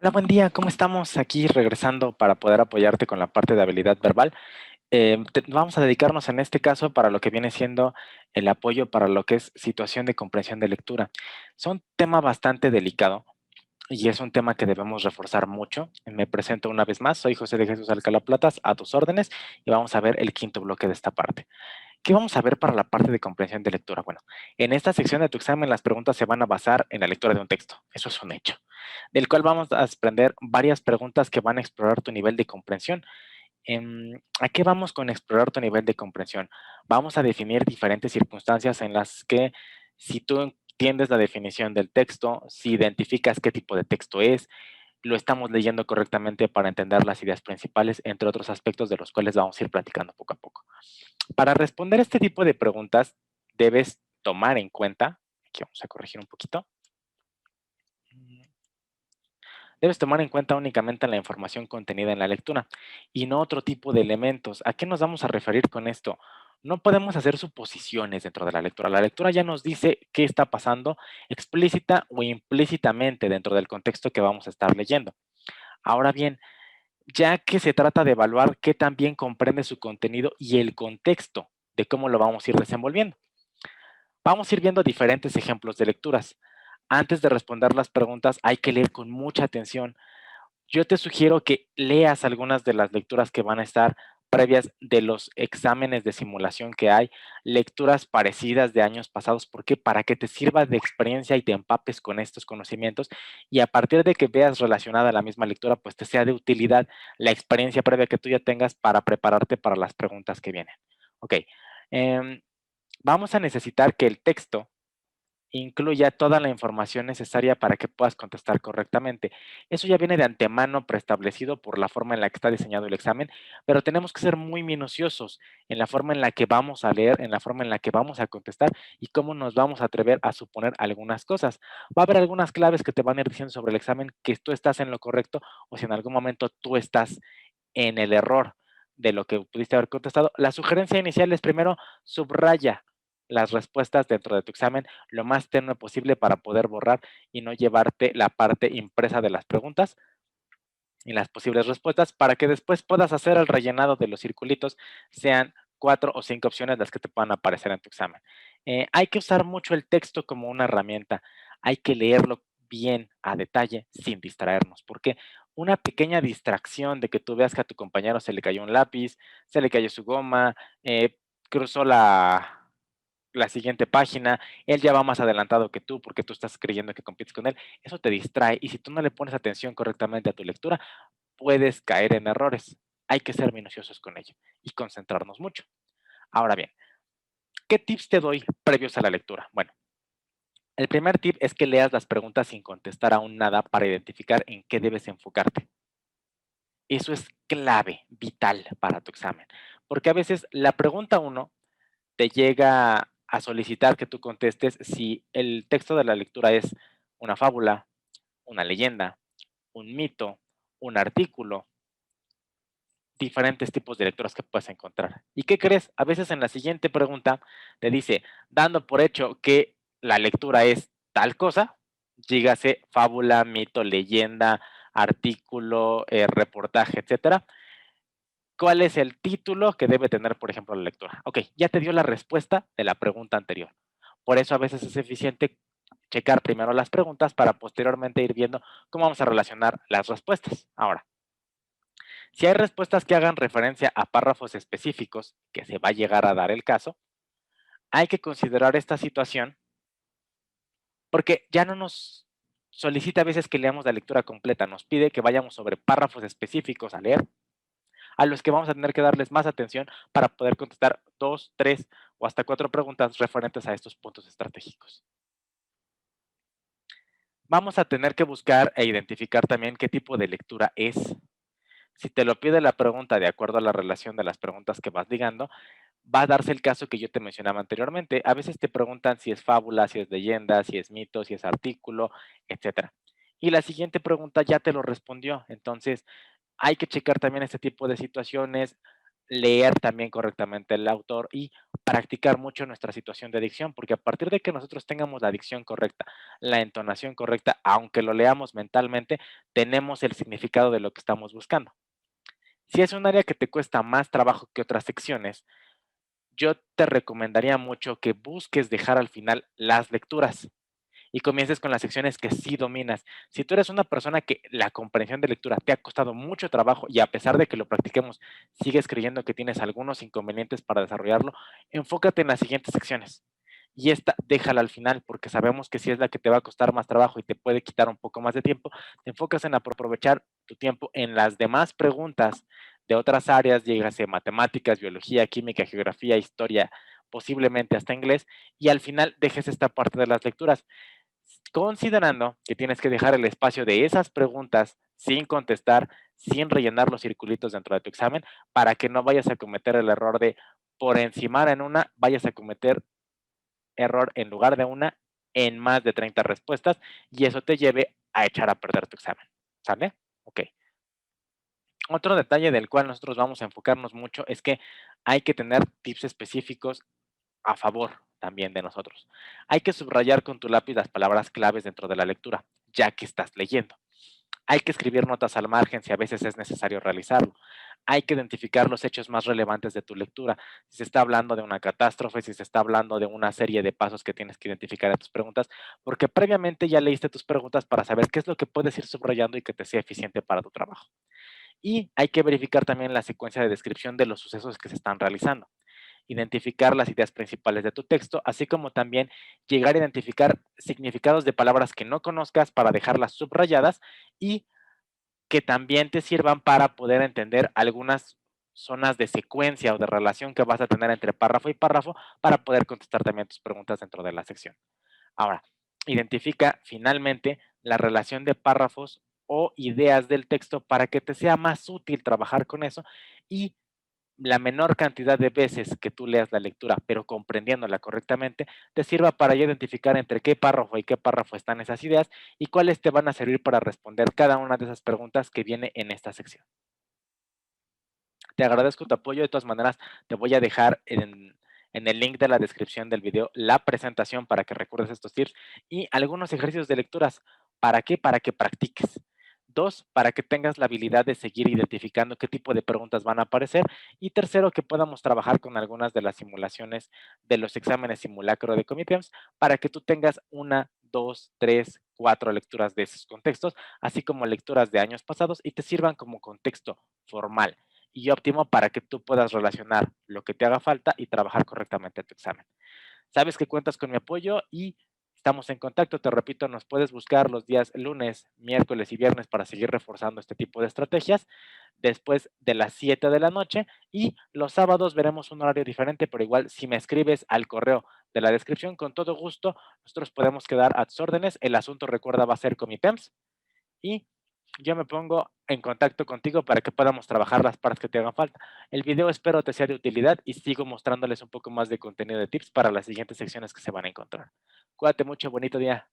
Hola, buen día, ¿cómo estamos? Aquí regresando para poder apoyarte con la parte de habilidad verbal. Vamos a dedicarnos en este caso para lo que viene siendo el apoyo para lo que es situación de comprensión de lectura. Es un tema bastante delicado y es un tema que debemos reforzar mucho. Me presento una vez más, soy José de Jesús Alcalá Platas, a tus órdenes, y vamos a ver el quinto bloque de esta parte. ¿Qué vamos a ver para la parte de comprensión de lectura? Bueno, en esta sección de tu examen las preguntas se van a basar en la lectura de un texto, eso es un hecho, del cual vamos a desprender varias preguntas que van a explorar tu nivel de comprensión. ¿A qué vamos con explorar tu nivel de comprensión? Vamos a definir diferentes circunstancias en las que si tú entiendes la definición del texto, si identificas qué tipo de texto es, lo estamos leyendo correctamente para entender las ideas principales, entre otros aspectos de los cuales vamos a ir platicando poco a poco. Para responder este tipo de preguntas, debes tomar en cuenta, aquí vamos a corregir un poquito, debes tomar en cuenta únicamente la información contenida en la lectura y no otro tipo de elementos. ¿A qué nos vamos a referir con esto? No podemos hacer suposiciones dentro de la lectura. La lectura ya nos dice qué está pasando explícita o implícitamente dentro del contexto que vamos a estar leyendo. Ahora bien, ya que se trata de evaluar qué también comprende su contenido y el contexto de cómo lo vamos a ir desenvolviendo. Vamos a ir viendo diferentes ejemplos de lecturas. Antes de responder las preguntas, hay que leer con mucha atención. Yo te sugiero que leas algunas de las lecturas que van a estar previas de los exámenes de simulación que hay, lecturas parecidas de años pasados. ¿Por qué? Para que te sirva de experiencia y te empapes con estos conocimientos y a partir de que veas relacionada la misma lectura, pues te sea de utilidad la experiencia previa que tú ya tengas para prepararte para las preguntas que vienen. Ok, vamos a necesitar que el texto incluya toda la información necesaria para que puedas contestar correctamente. Eso ya viene de antemano preestablecido por la forma en la que está diseñado el examen, pero tenemos que ser muy minuciosos en la forma en la que vamos a leer, en la forma en la que vamos a contestar y cómo nos vamos a atrever a suponer algunas cosas. Va a haber algunas claves que te van a ir diciendo sobre el examen que tú estás en lo correcto o si en algún momento tú estás en el error de lo que pudiste haber contestado. La sugerencia inicial es primero subraya las respuestas dentro de tu examen lo más tenue posible para poder borrar y no llevarte la parte impresa de las preguntas y las posibles respuestas para que después puedas hacer el rellenado de los circulitos, sean 4 o 5 opciones las que te puedan aparecer en tu examen. Hay que usar mucho el texto como una herramienta, hay que leerlo bien a detalle sin distraernos, porque una pequeña distracción de que tú veas que a tu compañero se le cayó un lápiz, se le cayó su goma, cruzó la siguiente página, él ya va más adelantado que tú porque tú estás creyendo que compites con él, eso te distrae y si tú no le pones atención correctamente a tu lectura, puedes caer en errores. Hay que ser minuciosos con ello y concentrarnos mucho. Ahora bien, ¿qué tips te doy previos a la lectura? Bueno, el primer tip es que leas las preguntas sin contestar aún nada para identificar en qué debes enfocarte. Eso es clave, vital para tu examen, porque a veces la pregunta uno te llega a solicitar que tú contestes si el texto de la lectura es una fábula, una leyenda, un mito, un artículo, diferentes tipos de lecturas que puedes encontrar. ¿Y qué crees? A veces en la siguiente pregunta te dice, dando por hecho que la lectura es tal cosa, dígase fábula, mito, leyenda, artículo, reportaje, etcétera. ¿Cuál es el título que debe tener, por ejemplo, la lectura? Ok, ya te dio la respuesta de la pregunta anterior. Por eso a veces es eficiente checar primero las preguntas para posteriormente ir viendo cómo vamos a relacionar las respuestas. Ahora, si hay respuestas que hagan referencia a párrafos específicos, que se va a llegar a dar el caso, hay que considerar esta situación porque ya no nos solicita a veces que leamos la lectura completa, nos pide que vayamos sobre párrafos específicos a leer, a los que vamos a tener que darles más atención para poder contestar 2, 3 o hasta 4 preguntas referentes a estos puntos estratégicos. Vamos a tener que buscar e identificar también qué tipo de lectura es. Si te lo pide la pregunta de acuerdo a la relación de las preguntas que vas ligando, va a darse el caso que yo te mencionaba anteriormente. A veces te preguntan si es fábula, si es leyenda, si es mito, si es artículo, etcétera. Y la siguiente pregunta ya te lo respondió. Entonces, hay que checar también este tipo de situaciones. leer también correctamente el autor y practicar mucho nuestra situación de dicción, porque a partir de que nosotros tengamos la dicción correcta, la entonación correcta, aunque lo leamos mentalmente, tenemos el significado de lo que estamos buscando. Si es un área que te cuesta más trabajo que otras secciones, yo te recomendaría mucho que busques dejar al final las lecturas y comiences con las secciones que sí dominas. Si tú eres una persona que la comprensión de lectura te ha costado mucho trabajo y a pesar de que lo practiquemos, sigues creyendo que tienes algunos inconvenientes para desarrollarlo, enfócate en las siguientes secciones. Y esta déjala al final, porque sabemos que si es la que te va a costar más trabajo y te puede quitar un poco más de tiempo, te enfocas en aprovechar tu tiempo en las demás preguntas de otras áreas, dígase matemáticas, biología, química, geografía, historia, posiblemente hasta inglés, y al final dejes esta parte de las lecturas considerando que tienes que dejar el espacio de esas preguntas sin contestar, sin rellenar los circulitos dentro de tu examen, para que no vayas a cometer el error de por encimar en una, vayas a cometer error en lugar de una en más de 30 respuestas y eso te lleve a echar a perder tu examen. ¿Sale? Ok. Otro detalle del cual nosotros vamos a enfocarnos mucho es que hay que tener tips específicos a favor también de nosotros. Hay que subrayar con tu lápiz las palabras claves dentro de la lectura, ya que estás leyendo. Hay que escribir notas al margen si a veces es necesario realizarlo. Hay que identificar los hechos más relevantes de tu lectura. Si se está hablando de una catástrofe, si se está hablando de una serie de pasos que tienes que identificar en tus preguntas, porque previamente ya leíste tus preguntas para saber qué es lo que puedes ir subrayando y que te sea eficiente para tu trabajo. Y hay que verificar también la secuencia de descripción de los sucesos que se están realizando, identificar las ideas principales de tu texto, así como también llegar a identificar significados de palabras que no conozcas para dejarlas subrayadas y que también te sirvan para poder entender algunas zonas de secuencia o de relación que vas a tener entre párrafo y párrafo para poder contestar también tus preguntas dentro de la sección. Ahora, identifica finalmente la relación de párrafos o ideas del texto para que te sea más útil trabajar con eso y la menor cantidad de veces que tú leas la lectura, pero comprendiéndola correctamente, te sirva para ya identificar entre qué párrafo y qué párrafo están esas ideas y cuáles te van a servir para responder cada una de esas preguntas que viene en esta sección. Te agradezco tu apoyo. De todas maneras, te voy a dejar en el link de la descripción del video la presentación para que recuerdes estos tips y algunos ejercicios de lecturas. ¿Para qué? Para que practiques. Dos, para que tengas la habilidad de seguir identificando qué tipo de preguntas van a aparecer. Y tercero, que podamos trabajar con algunas de las simulaciones de los exámenes simulacro de Comitems para que tú tengas una, dos, tres, cuatro lecturas de esos contextos, así como lecturas de años pasados y te sirvan como contexto formal y óptimo para que tú puedas relacionar lo que te haga falta y trabajar correctamente tu examen. Sabes que cuentas con mi apoyo y estamos en contacto. Te repito, nos puedes buscar los días lunes, miércoles y viernes para seguir reforzando este tipo de estrategias después de las 7 de la noche y los sábados veremos un horario diferente, pero igual si me escribes al correo de la descripción, con todo gusto, nosotros podemos quedar a tus órdenes. El asunto, recuerda, va a ser con mi PEMS y yo me pongo en contacto contigo para que podamos trabajar las partes que te hagan falta. El video espero te sea de utilidad y sigo mostrándoles un poco más de contenido de tips para las siguientes secciones que se van a encontrar. Cuídate mucho, bonito día.